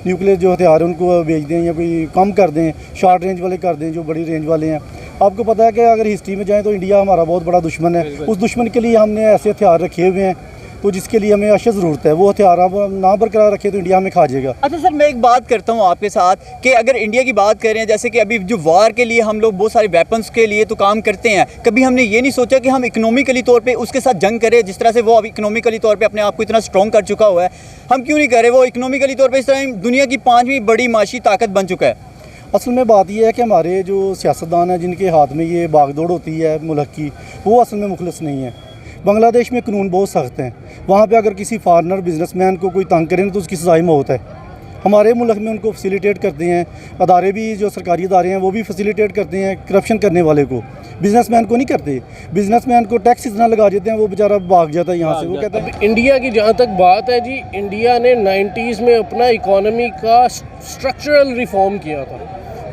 Nuclear जो हथियार उनको बेच दें या कोई कम कर दें, शॉर्ट रेंज वाले कर दें जो बड़ी रेंज वाले हैं। आपको पता है कि अगर हिस्ट्री में जाएँ तो इंडिया हमारा बहुत बड़ा दुश्मन है। उस दुश्मन के लिए हमने ऐसे हथियार रखे हुए हैं, तो जिसके लिए हमें अशद ज़रूरत है। वो हथियार आप ना बरकरार रखे तो इंडिया हमें खा जाएगा। अच्छा सर, मैं एक बात करता हूँ आपके साथ कि अगर इंडिया की बात करें, जैसे कि अभी जो वार के लिए हम लोग बहुत सारे वेपन्स के लिए तो काम करते हैं, कभी हमने ये नहीं सोचा कि हम इकोनॉमिकली तौर पे उसके साथ जंग करें। जिस तरह से वो अभी इकोनॉमिकली तौर पे अपने आप को इतना स्ट्रॉन्ग कर चुका हुआ है, हम क्यों नहीं करें? वो इकोनॉमिकली तौर पर इस तरह दुनिया की 5वीं बड़ी माशी ताकत बन चुका है। असल में बात यह है कि हमारे जो सियासतदान हैं जिनके हाथ में ये बागदौड़ होती है मुल्क की, वो असल में मुखलिस नहीं है। बांग्लादेश में कानून बहुत सख्त हैं, वहाँ पे अगर किसी फॉरेनर बिजनेसमैन को कोई तंग करें तो उसकी सज़ाई मौत है। हमारे मुल्क में उनको फैसिलिटेट करते हैं, अदारे भी जो सरकारी अदारे हैं वो भी फैसिलिटेट करते हैं करप्शन करने वाले को, बिजनेसमैन को नहीं करते। बिजनेसमैन को टैक्स इतना लगा देते हैं वो बेचारा भाग जाता है यहाँ से। वो कहता है इंडिया की जहाँ तक बात है जी, इंडिया ने 90s में अपना इकोनॉमी का स्ट्रक्चरल रिफॉर्म किया था,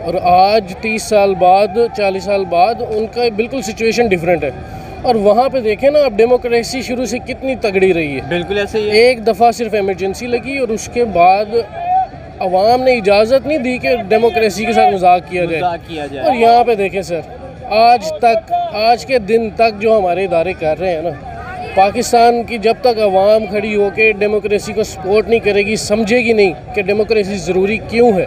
और आज 30 साल बाद 40 साल बाद उनका बिल्कुल सिचुएशन डिफरेंट है। और वहाँ पे देखें ना, अब डेमोक्रेसी शुरू से कितनी तगड़ी रही है। बिल्कुल ऐसे ही। एक दफ़ा सिर्फ इमरजेंसी लगी और उसके बाद अवाम ने इजाज़त नहीं दी कि डेमोक्रेसी के साथ मजाक किया जाए। और यहाँ पे देखें सर, आज के दिन तक जो हमारे इदारे कर रहे हैं ना, पाकिस्तान की जब तक अवाम खड़ी होकर डेमोक्रेसी को सपोर्ट नहीं करेगी, समझेगी नहीं कि डेमोक्रेसी ज़रूरी क्यों है,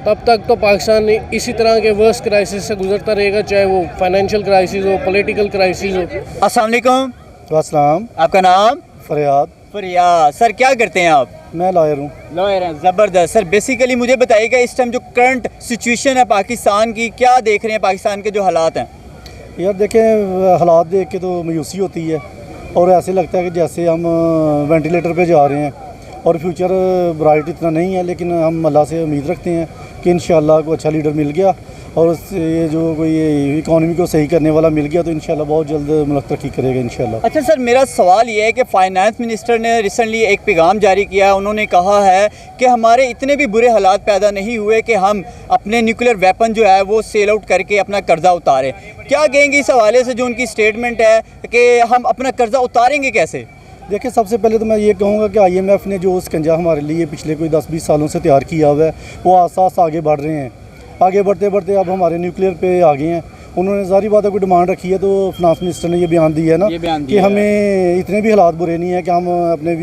तब तक तो पाकिस्तान इसी तरह के वर्स्ट क्राइसिस से गुजरता रहेगा, चाहे वो फाइनेंशियल क्राइसिस हो, पॉलिटिकल क्राइसिस हो। अस्सलाम वालेकुम। अस्सलाम। आपका नाम? फरियाद। फरियाद। सर क्या करते हैं आप? मैं लॉयर हूँ। लॉयर हैं, ज़बरदस्त। सर बेसिकली मुझे बताइएगा इस टाइम जो करंट सिचुएशन है पाकिस्तान की, क्या देख रहे हैं पाकिस्तान के जो हालात हैं? यार देखें, हालात देख के तो मायूसी होती है और ऐसे लगता है कि जैसे हम वेंटिलेटर पे जा रहे हैं और फ्यूचर ब्राइट इतना नहीं है। लेकिन हम अल्लाह से उम्मीद रखते हैं कि इंशाल्लाह को अच्छा लीडर मिल गया और ये जो कोई इकॉनमी को सही करने वाला मिल गया तो इंशाल्लाह बहुत जल्द मुल्क तरक्की करेगा इंशाल्लाह। अच्छा सर, मेरा सवाल ये है कि फाइनेंस मिनिस्टर ने रिसेंटली एक पैगाम जारी किया। उन्होंने कहा है कि हमारे इतने भी बुरे हालात पैदा नहीं हुए कि हम अपने न्यूक्लियर वेपन जो है वो सेल आउट करके अपना कर्जा उतारें। क्या कहेंगे इस हवाले से जो उनकी स्टेटमेंट है कि हम अपना कर्जा उतारेंगे कैसे? देखिए, सबसे पहले तो मैं ये कहूँगा कि IMF ने जो स्कंजा हमारे लिए पिछले कोई 10-20 सालों से तैयार किया हुआ है, वो आसास आगे बढ़ रहे हैं। आगे बढ़ते बढ़ते अब हमारे न्यूक्लियर पे आ गए हैं। उन्होंने सारी बातों को डिमांड रखी है, तो फाइनेंस मिनिस्टर ने ये बयान दिया है ना कि हमें इतने भी हालात बुरे नहीं है कि हम अपने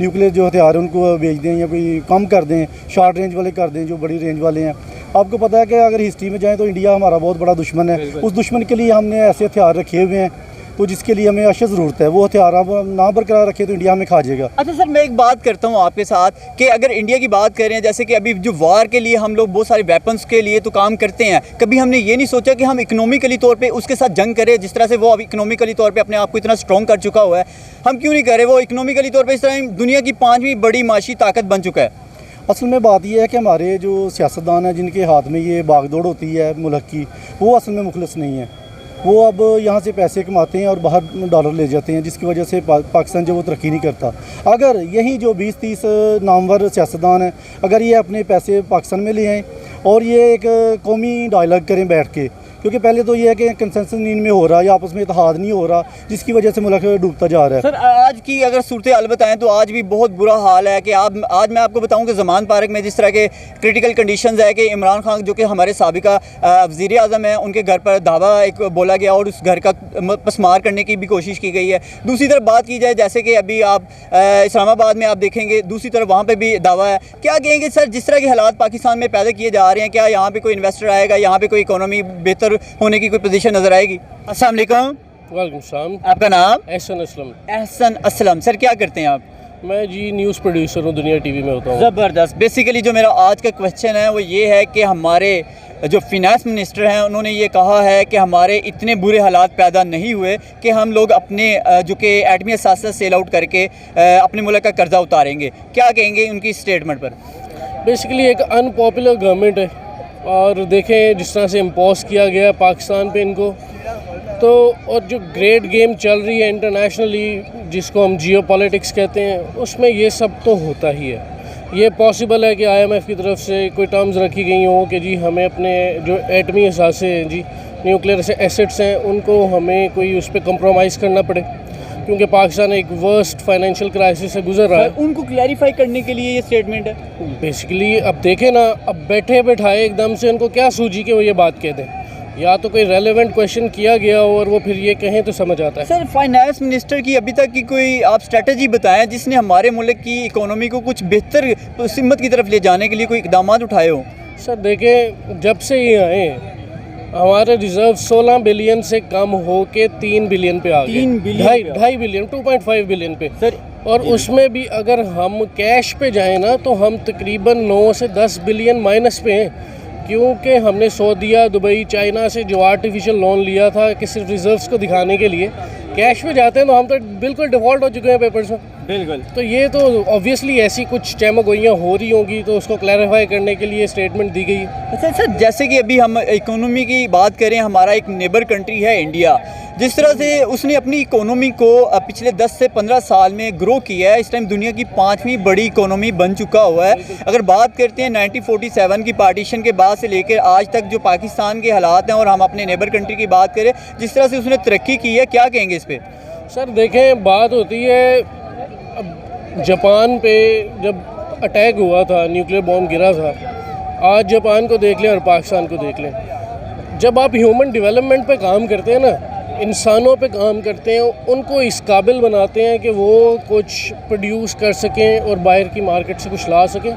न्यूक्लियर जो हथियार उनको बेच दें या कोई कम कर दें, शॉर्ट रेंज वाले कर दें जो बड़ी रेंज वाले हैं। आपको पता है कि अगर हिस्ट्री में जाएँ तो इंडिया हमारा बहुत बड़ा दुश्मन है। उस दुश्मन के लिए हमने ऐसे हथियार रखे हुए हैं, तो जिसके लिए हमें अशद ज़रूरत है। वो हथियार आप ना बरकरार रखे तो इंडिया हमें खा जाएगा। अच्छा सर, मैं एक बात करता हूँ आपके साथ कि अगर इंडिया की बात करें, जैसे कि अभी जो वार के लिए हम लोग बहुत सारे वेपन्स के लिए तो काम करते हैं, कभी हमने ये नहीं सोचा कि हम इकोनॉमिकली तौर पे उसके साथ जंग करें। जिस तरह से वो अभी इकोनॉमिकली तौर पे अपने आप को इतना स्ट्रॉन्ग कर चुका हुआ है, हम क्यों नहीं करें? वो इकोनॉमिकली तौर पर इस तरह दुनिया की 5वीं बड़ी माशी ताकत बन चुका है। असल में बात यह है कि हमारे जो सियासतदान हैं जिनके हाथ में ये बागदौड़ होती है मुल्क की, वो असल में मुखलिस नहीं है। वो अब यहाँ से पैसे कमाते हैं और बाहर डॉलर ले जाते हैं, जिसकी वजह से पाकिस्तान जो वो तरक्की नहीं करता। अगर यही जो 20-30 नामवर सियासतदान हैं, अगर ये अपने पैसे पाकिस्तान में ले आएँ और ये एक कौमी डायलॉग करें बैठ के, क्योंकि पहले तो ये है कि कंसेंसस नींद में हो रहा है या आपस में इत्तेहाद नहीं हो रहा, जिसकी वजह से मुल्क डूबता जा रहा है। सर आज की अगर सूरत हाल बताएं तो आज भी बहुत बुरा हाल है कि आज मैं आपको बताऊं कि ज़मान पार्क में जिस तरह के क्रिटिकल कंडीशंस है कि इमरान खान जो कि हमारे साबिका वज़ीर आज़म हैं, उनके घर पर धावा एक बोला गया और उस घर का पसमार करने की भी कोशिश की गई है। दूसरी तरफ बात की जाए, जैसे कि अभी आप इस्लामाबाद में आप देखेंगे, दूसरी तरफ वहाँ पर भी दावा है। क्या कहेंगे सर, जिस तरह के हालात पाकिस्तान में पैदा किए जा रहे हैं, क्या यहाँ पर कोई इन्वेस्टर आएगा, यहाँ पर कोई इकोनॉमी बेहतर होने की कोई पोजीशन नजर आएगी? अस्सलाम वालेकुम। वालेकुम सलाम। आपका नाम? एहसन असलम। एहसन असलम। सर क्या करते हैं आप? मैं जी न्यूज़ प्रोड्यूसर हूँ, दुनिया टीवी में होता हूँ। ज़बरदस्त। बेसिकली जो मेरा आज का क्वेश्चन है वो ये है कि हमारे जो फिनेंस मिनिस्टर हैं उन्होंने ये कहा है कि हमारे इतने बुरे हालात पैदा नहीं हुए कि हम लोग अपने जो कि एटमी असासा सेल आउट करके अपने मुल्क का कर्जा उतारेंगे। क्या कहेंगे उनकी स्टेटमेंट पर? बेसिकली एक अनपॉपुलर गवर्नमेंट है और देखें जिस तरह से इम्पोज किया गया पाकिस्तान पे इनको, तो और जो ग्रेट गेम चल रही है इंटरनेशनली जिसको हम जियो पॉलिटिक्स कहते हैं, उसमें ये सब तो होता ही है। ये पॉसिबल है कि IMF की तरफ से कोई टर्म्स रखी गई हों कि जी हमें अपने जो एटमी असासे हैं जी, न्यूक्लियर से एसेट्स हैं, उनको हमें कोई उस पर कंप्रोमाइज़ करना पड़े। क्योंकि पाकिस्तान एक वर्स्ट फाइनेंशियल क्राइसिस से गुजर रहा है। उनको क्लैरिफाई करने के लिए ये स्टेटमेंट है। बेसिकली अब देखें ना, अब बैठे बैठाए एकदम से उनको क्या सूझी कि वो ये बात कह दें, या तो कोई रेलेवेंट क्वेश्चन किया गया हो और वो फिर ये कहें तो समझ आता है। सर, फाइनेंस मिनिस्टर की अभी तक की कोई आप स्ट्रेटजी बताएं जिसने हमारे मुल्क की इकोनॉमी को कुछ बेहतर सिमत की तरफ ले जाने के लिए कोई इकदाम उठाए हो? सर देखें, जब से ये आए हमारे रिजर्व 16 बिलियन से कम हो के 3 बिलियन पे आ गए। 3 बिलियन, ढाई बिलियन, 2.5 बिलियन पे सर। और उसमें भी अगर हम कैश पे जाएं ना तो हम तकरीबन 9 से 10 बिलियन माइनस पे हैं, क्योंकि हमने सऊदीया, दुबई, चाइना से जो आर्टिफिशियल लोन लिया था कि सिर्फ रिजर्व्स को दिखाने के लिए, कैश पे जाते हैं तो हम तो बिल्कुल डिफ़ॉल्ट हो चुके हैं पेपर्स में। बिल्कुल। तो ये तो ऑब्वियसली ऐसी कुछ चमगोइयाँ हो रही होंगी, तो उसको क्लैरिफाई करने के लिए स्टेटमेंट दी गई है। अच्छा सर, जैसे कि अभी हम इकोनॉमी की बात करें, हमारा एक नेबर कंट्री है इंडिया, जिस तरह से उसने अपनी इकोनॉमी को पिछले 10 से 15 साल में ग्रो किया है, इस टाइम दुनिया की 5वीं बड़ी इकोनॉमी बन चुका हुआ है। अगर बात करते हैं 1947 की पार्टीशन के बाद से लेकर आज तक जो पाकिस्तान के हालात हैं, और हम अपने नेबर कंट्री की बात करें, जिस तरह से उसने तरक्की की है, क्या कहेंगे इस पर? सर देखें, बात होती है, अब जापान पे जब अटैक हुआ था, न्यूक्लियर बॉम्ब गिरा था, आज जापान को देख लें और पाकिस्तान को देख लें। जब आप ह्यूमन डेवलपमेंट पे काम करते हैं ना, इंसानों पे काम करते हैं, उनको इस काबिल बनाते हैं कि वो कुछ प्रोड्यूस कर सकें और बाहर की मार्केट से कुछ ला सकें,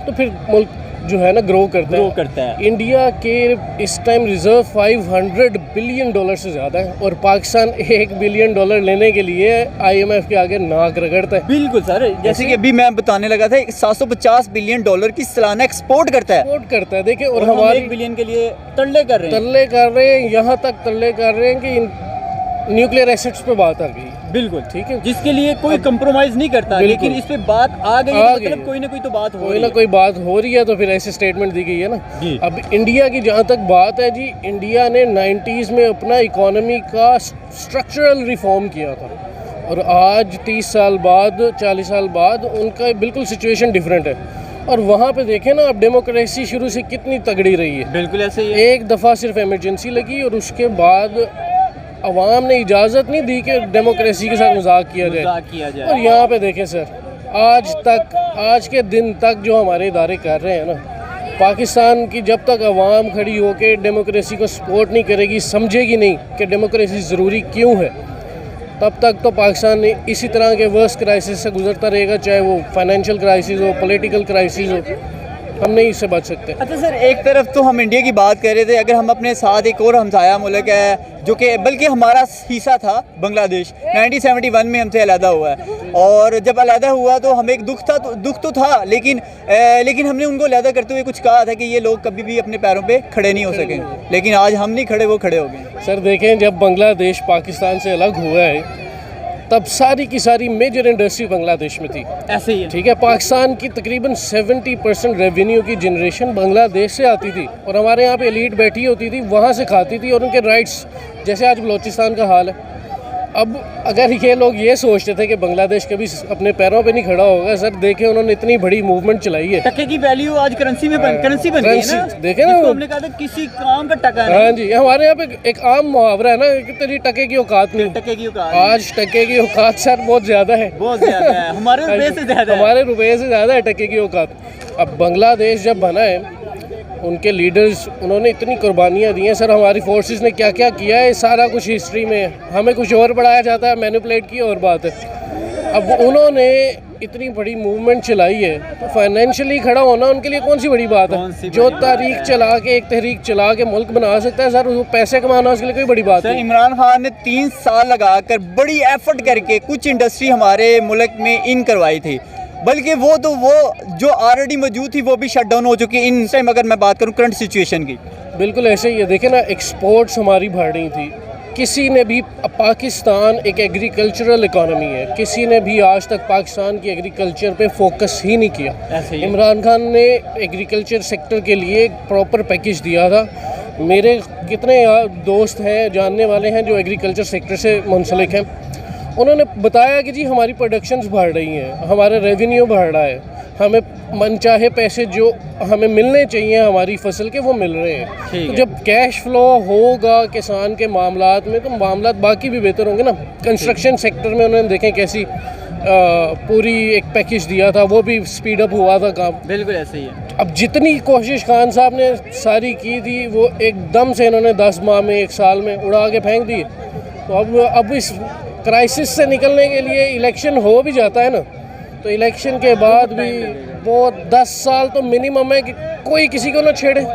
तो फिर मुल्क जो है ना ग्रो करता है। इंडिया के इस टाइम रिजर्व 500 बिलियन डॉलर से ज़्यादा है, और पाकिस्तान 1 बिलियन डॉलर लेने के लिए IMF के आगे नाक रगड़ता है। बिल्कुल सर, जैसे कि अभी मैं बताने लगा था, 750 बिलियन डॉलर की सालाना एक्सपोर्ट करता है। देखिए, और हमारे 1 बिलियन के लिए तरले कर रहे हैं, यहाँ तक तरले कर रहे हैं कि न्यूक्लियर एसेट्स पे बात आ गई। बिल्कुल ठीक है, जिसके लिए कोई कंप्रोमाइज नहीं करता, लेकिन इस पे बात आ गई, मतलब कोई ना कोई तो बात हो रही है। कोई बात हो रही है, तो फिर ऐसे स्टेटमेंट दी गई है ना। अब इंडिया की जहाँ तक बात है जी, इंडिया ने 90s में अपना इकोनॉमी का स्ट्रक्चरल रिफॉर्म किया था, और आज 30 साल बाद, 40 साल बाद उनका बिल्कुल सिचुएशन डिफरेंट है। और वहाँ पे देखें ना, अब डेमोक्रेसी शुरू से कितनी तगड़ी रही है। बिल्कुल ऐसे ही है। एक दफ़ा सिर्फ इमरजेंसी लगी और उसके बाद अवाम ने इजाज़त नहीं दी कि डेमोक्रेसी के साथ मजाक किया जाए। और यहाँ पे देखें सर, आज के दिन तक जो हमारे इदारे कर रहे हैं ना, पाकिस्तान की जब तक अवाम खड़ी होकर डेमोक्रेसी को सपोर्ट नहीं करेगी, समझेगी नहीं कि डेमोक्रेसी ज़रूरी क्यों है, तब तक तो पाकिस्तान इसी तरह के वर्स्ट क्राइसिस से गुजरता रहेगा, चाहे वो फाइनेंशियल क्राइसिस हो, पॉलिटिकल क्राइसिस हो। हम नहीं इससे बच सकते। अच्छा सर, एक तरफ तो हम इंडिया की बात कर रहे थे, अगर हम अपने साथ एक और हमसाया मुल्क है जो कि बल्कि हमारा हिस्सा था, बांग्लादेश 1971 में हमसे अलहदा हुआ है, और जब अलहदा हुआ तो हमें एक दुख तो था, लेकिन हमने उनको अलहदा करते हुए कुछ कहा था कि ये लोग कभी भी अपने पैरों पे खड़े नहीं हो सकेंगे, लेकिन आज हम नहीं खड़े, वो खड़े हो गए। सर देखें, जब बांग्लादेश पाकिस्तान से अलग हुआ है, तब सारी की सारी मेजर इंडस्ट्री बांग्लादेश में थी। ऐसे ही है। ठीक है, पाकिस्तान की तकरीबन 70% रेवेन्यू की जनरेशन बांग्लादेश से आती थी, और हमारे यहाँ पे एलीट बैठी होती थी, वहाँ से खाती थी, और उनके राइट्स, जैसे आज बलोचिस्तान का हाल है। अब अगर ये लोग ये सोचते थे कि बांग्लादेश कभी अपने पैरों पे नहीं खड़ा होगा, सर देखें उन्होंने इतनी बड़ी मूवमेंट चलाई है। टके की वैल्यू आज करेंसी बन गई है ना। देखें ना, हमने कहा था किसी काम का टका नहीं। हाँ जी, हमारे यहाँ पे एक आम मुहावरा है ना कि तेरी टके की औकात नहीं। टके की औकात, आज टके की औकात सर बहुत ज़्यादा है, बहुत ज़्यादा है। हमारे रुपये से ज़्यादा है, हमारे रुपये से ज़्यादा है टके की औकात। अब बांग्लादेश जब बना है, उनके लीडर्स, उन्होंने इतनी कुर्बानियाँ दी हैं सर, हमारी फोर्सेस ने क्या क्या किया है, सारा कुछ हिस्ट्री में है। हमें कुछ और बढ़ाया जाता है, मैनिपुलेट की और बात है। अब उन्होंने इतनी बड़ी मूवमेंट चलाई है, तो फाइनेंशियली खड़ा होना उनके लिए कौन सी बड़ी बात है? जो तारीख चला के, एक तहरीक चला के मुल्क बना सकता है सर, वो पैसे कमाना उसके लिए कोई बड़ी बात नहीं। इमरान खान ने 3 साल लगाकर बड़ी एफर्ट करके कुछ इंडस्ट्री हमारे मुल्क में इन करवाई थी, बल्कि वो जो ऑलरेडी मौजूद थी वो भी शट डाउन हो चुकी है इन टाइम, अगर मैं बात करूं करंट सिचुएशन की। बिल्कुल ऐसे ही है। देखें ना, एक्सपोर्ट्स हमारी बढ़ रही थी, किसी ने भी, पाकिस्तान एक एग्रीकल्चरल इकोनॉमी है, किसी ने भी आज तक पाकिस्तान की एग्रीकल्चर पे फोकस ही नहीं किया। इमरान खान ने एग्रीकल्चर सेक्टर के लिए एक प्रॉपर पैकेज दिया था। मेरे कितने दोस्त हैं, जानने वाले हैं जो एग्रीकल्चर सेक्टर से मुंसलिक हैं, उन्होंने बताया कि जी हमारी प्रोडक्शंस बढ़ रही हैं, हमारा रेवेन्यू बढ़ रहा है, हमें मनचाहे पैसे जो हमें मिलने चाहिए हमारी फसल के वो मिल रहे हैं। ठीक तो है। जब कैश फ्लो होगा किसान के मामलात में तो मामलात बाकी भी बेहतर होंगे ना। कंस्ट्रक्शन सेक्टर में उन्होंने देखें कैसी पूरी एक पैकेज दिया था, वो भी स्पीड अप हुआ था काम। बिल्कुल ऐसे ही है। अब जितनी कोशिश खान साहब ने सारी की थी वो एकदम से इन्होंने 10 माह में 1 साल में उड़ा के फेंक दी। तो अब इस क्राइसिस से निकलने के लिए इलेक्शन हो भी जाता है ना, तो इलेक्शन के बाद भी वो 10 साल तो मिनिमम है कि कोई किसी को ना छेड़े,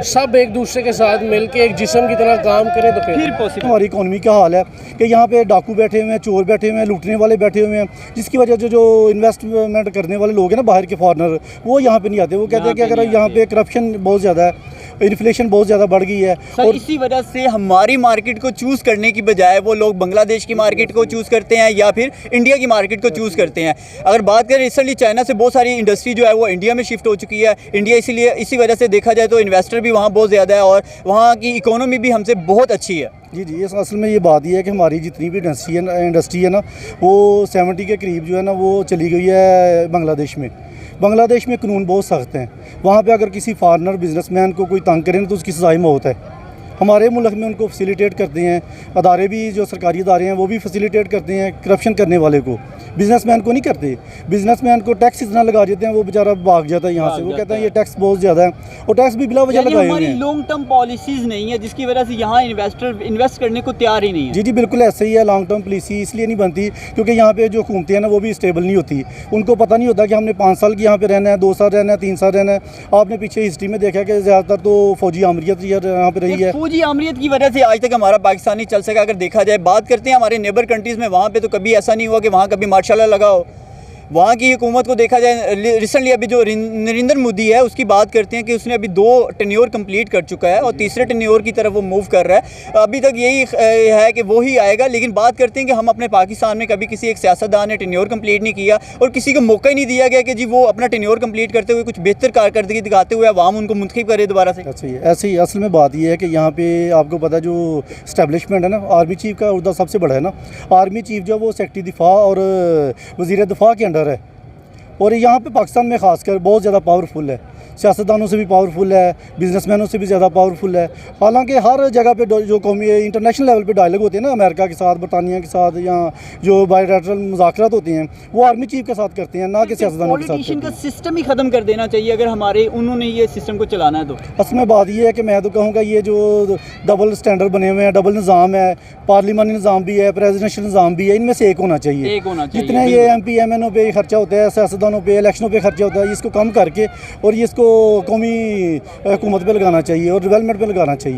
सब एक दूसरे के साथ मिलके एक जिस्म की तरह काम करें तो फिर पॉसिबल। हमारी इकोनॉमी का हाल है कि यहाँ पे डाकू बैठे हुए हैं, चोर बैठे हुए हैं, लूटने वाले बैठे हुए हैं, जिसकी वजह से जो इन्वेस्टमेंट करने वाले लोग हैं ना बाहर के फॉरेनर, वो यहाँ पे नहीं आते। वो कहते हैं कि अगर यहाँ पे करप्शन बहुत ज़्यादा है, इन्फ्लेशन बहुत ज़्यादा बढ़ गई है, सर इसी वजह से हमारी मार्केट को चूज़ करने की बजाय वो लोग बांग्लादेश की मार्केट को चूज़ करते हैं या फिर इंडिया की मार्केट को चूज़ करते हैं। अगर बात करें रिसेंटली चाइना से बहुत सारी इंडस्ट्री जो है वो इंडिया में शिफ्ट हो चुकी है। इंडिया इसीलिए इसी वजह से देखा जाए तो इन्वेस्टर भी वहाँ बहुत ज़्यादा है और वहाँ की इकोनॉमी भी हमसे बहुत अच्छी है। जी इस असल में ये बात ये है कि हमारी जितनी भी इंडस्ट्री है ना वो 70 के करीब जो है ना वो चली गई है बांग्लादेश में। बांग्लादेश में कानून बहुत सख्त हैं। वहाँ पे अगर किसी फॉरेनर बिजनेसमैन को कोई तंग करे ना तो उसकी सज़ाए मौत है। हमारे मुल्क में उनको फैसिलिटेट करते हैं, अदारे भी जो सरकारी अदारे हैं वो भी फैसिलिटेट करते हैं करप्शन करने वाले को, बिजनेसमैन को नहीं करते। बिजनेसमैन को टैक्स इतना लगा देते हैं वो बेचारा भाग जाता है यहाँ से। वो कहता है ये टैक्स बहुत ज़्यादा है और टैक्स भी बिला वजह लगाए हुए हमारी हैं। लॉन्ग टर्म पॉलिसीज नहीं है जिसकी वजह से यहाँ इन्वेस्टर इन्वेस्ट करने को तैयार ही नहीं है। जी बिल्कुल ऐसे ही है। लॉन्ग टर्म पॉलिसी इसलिए नहीं बनती क्योंकि यहाँ पे जो हुकूमतें हैं ना वो भी स्टेबल नहीं होती। उनको पता नहीं होता कि हमने 5 साल की यहाँ पे रहना है, 2 साल रहना है, 3 साल रहना है। आपने पीछे हिस्ट्री में देखा कि ज़्यादातर तो फौजी आमरीत यहाँ पे रही है। फौजी आमरीत की वजह से आज तक हमारा पाकिस्तान नहीं चल सका। अगर देखा जाए बात करते हैं हमारे नेबर कंट्रीज़ में, वहाँ पे तो कभी ऐसा नहीं हुआ कि वहाँ कभी मार्शल लगा हो। वहाँ की हुकूमत को देखा जाए रिसेंटली अभी जो नरेंद्र मोदी है उसकी बात करते हैं कि उसने अभी 2 टेन्योर कंप्लीट कर चुका है और तीसरे टेन्योर की तरफ वो मूव कर रहा है। अभी तक यही है कि वो ही आएगा। लेकिन बात करते हैं कि हम अपने पाकिस्तान में कभी किसी एक सियासतदान ने टेन्योर कंप्लीट नहीं किया और किसी को मौका ही नहीं दिया गया कि जी वो अपना टेन्योर कंप्लीट करते हुए कुछ बेहतर कारकर्दगी दिखाते हुए अवाम उनको मुंतखब करे दोबारा से। अच्छा ही ऐसे ही असल में बात ये है कि यहाँ पे आपको पता है जो इस्टेब्लिशमेंट है ना आर्मी चीफ का उहदा सबसे बड़ा है ना। आर्मी चीफ जो वो सेक्रेटरी दिफा और वज़ीर दिफा के अंडर है और यहाँ पे पाकिस्तान में ख़ासकर बहुत ज़्यादा पावरफुल है। सियासतदानों से भी पावरफुल है, बिजनेसमैनों से भी ज़्यादा पावरफुल है। हालांकि हर जगह पे जो कौमी इंटरनेशनल लेवल पे डायलॉग होते हैं ना अमेरिका के साथ, बरतानिया के साथ या जो बायलैटरल मुज़ाकरात होते हैं वो आर्मी चीफ के साथ करते हैं, ना कि सियासतदानों के साथ। पॉलिटिशियन का सिस्टम ही ख़त्म कर देना चाहिए अगर हमारे उन्होंने ये सिस्टम को चलाना है तो। असल में बात ये है कि मैं तो कहूँगा ये जो डबल स्टैंडर्ड बने हुए हैं, डबल निज़ाम है, पार्लिमानी निज़ाम भी है, प्रेसिडेंशियल निज़ाम भी है, इनमें से एक होना चाहिए। जितने ये MP MNO पे खर्चा होता है, सियासतदानों पे, इलेक्शनों पे खर्चा होता है, इसको कम करके और ये इसको कौमी हुकूमत पे लगाना चाहिए और डेवलपमेंट पे लगाना चाहिए।